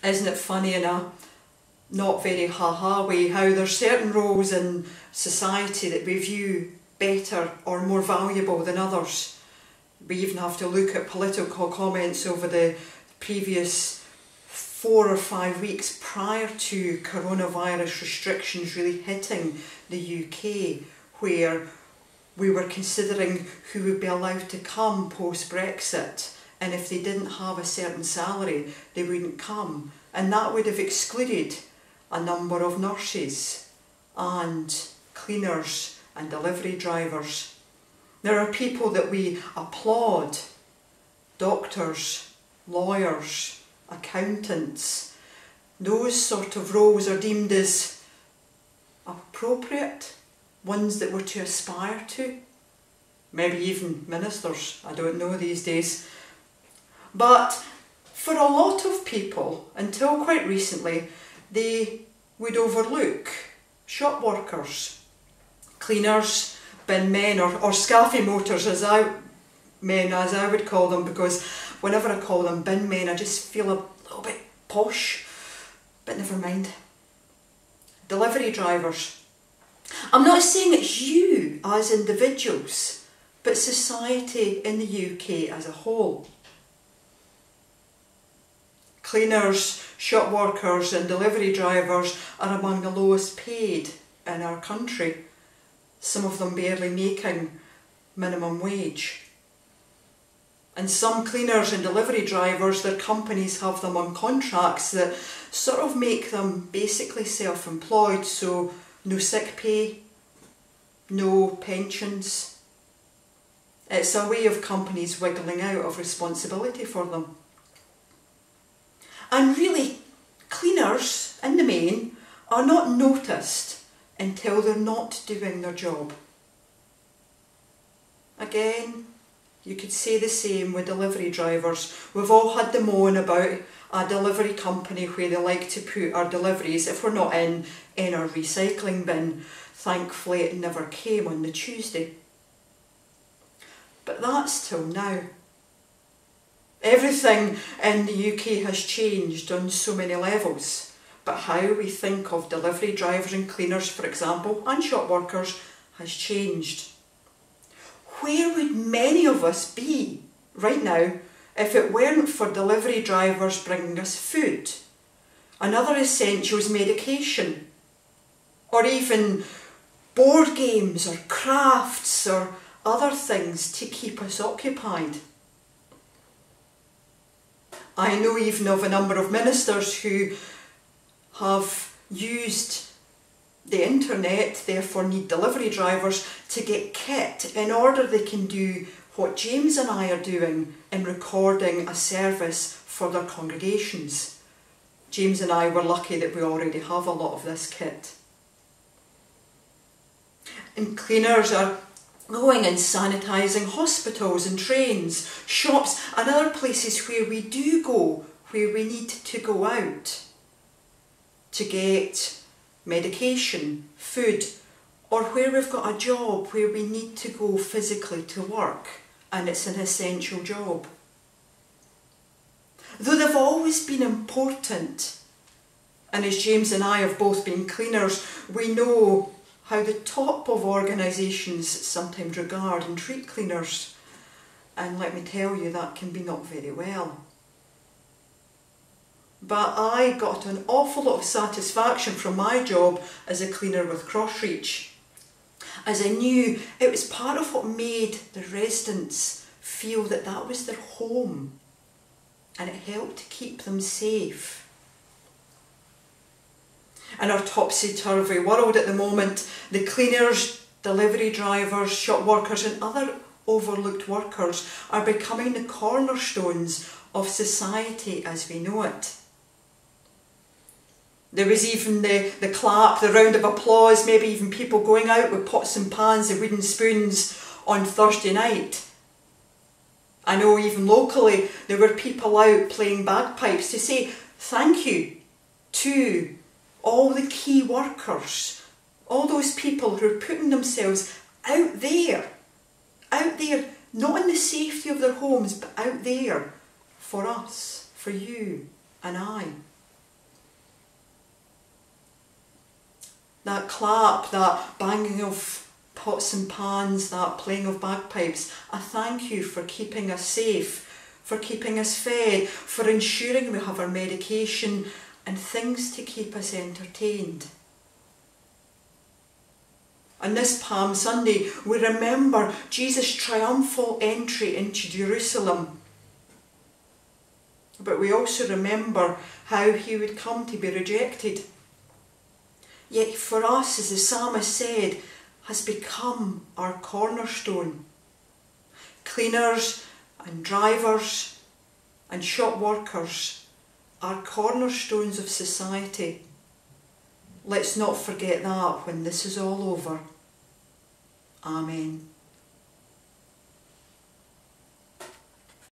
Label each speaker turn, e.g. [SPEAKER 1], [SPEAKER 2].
[SPEAKER 1] Isn't it funny in a not very ha-ha way how there's certain roles in society that we view better or more valuable than others? We even have to look at political comments over the previous 4 or 5 weeks prior to coronavirus restrictions really hitting the UK, where we were considering who would be allowed to come post-Brexit, and if they didn't have a certain salary they wouldn't come, and that would have excluded a number of nurses and cleaners and delivery drivers. There are people that we applaud: doctors, lawyers, accountants. Those sort of roles are deemed as appropriate, ones that we're to aspire to. Maybe even ministers, I don't know these days. But for a lot of people, until quite recently, they would overlook shop workers, cleaners, bin men, or scaffy motors as I would call them, because whenever I call them bin men I just feel a little bit posh, but never mind. Delivery drivers. I'm not saying it's you as individuals, but society in the UK as a whole. Cleaners, shop workers and delivery drivers are among the lowest paid in our country, some of them barely making minimum wage. And some cleaners and delivery drivers, their companies have them on contracts that sort of make them basically self-employed, so no sick pay, no pensions. It's a way of companies wiggling out of responsibility for them. And really, cleaners, in the main, are not noticed until they're not doing their job. Again, you could say the same with delivery drivers. We've all had the moan about a delivery company where they like to put our deliveries, if we're not in our recycling bin. Thankfully it never came on the Tuesday. But that's till now. Everything in the UK has changed on so many levels, but how we think of delivery drivers and cleaners, for example, and shop workers has changed. Where would many of us be right now if it weren't for delivery drivers bringing us food, and other essentials, medication, or even board games or crafts or other things to keep us occupied? I know even of a number of ministers who have used the internet, therefore need delivery drivers, to get kit in order they can do what James and I are doing in recording a service for their congregations. James and I were lucky that we already have a lot of this kit. And cleaners are going and sanitising hospitals and trains, shops and other places where we do go, where we need to go out to get medication, food, or where we've got a job where we need to go physically to work and it's an essential job. Though they've always been important, and as James and I have both been cleaners, we know how the top of organisations sometimes regard and treat cleaners, and let me tell you, that can be not very well. But I got an awful lot of satisfaction from my job as a cleaner with Crossreach, as I knew it was part of what made the residents feel that that was their home, and it helped to keep them safe. In our topsy-turvy world at the moment, the cleaners, delivery drivers, shop workers and other overlooked workers are becoming the cornerstones of society as we know it. There was even the clap, the round of applause, maybe even people going out with pots and pans and wooden spoons on Thursday night. I know even locally there were people out playing bagpipes to say thank you to all the key workers, all those people who are putting themselves out there, not in the safety of their homes, but out there for us, for you and I. that clap, that banging of pots and pans, that playing of bagpipes. I thank you for keeping us safe, for keeping us fed, for ensuring we have our medication and things to keep us entertained. On this Palm Sunday, we remember Jesus' triumphal entry into Jerusalem. But we also remember how he would come to be rejected. Yet for us, as the psalmist said, has become our cornerstone. Cleaners and drivers and shop workers are cornerstones of society. Let's not forget that when this is all over. Amen.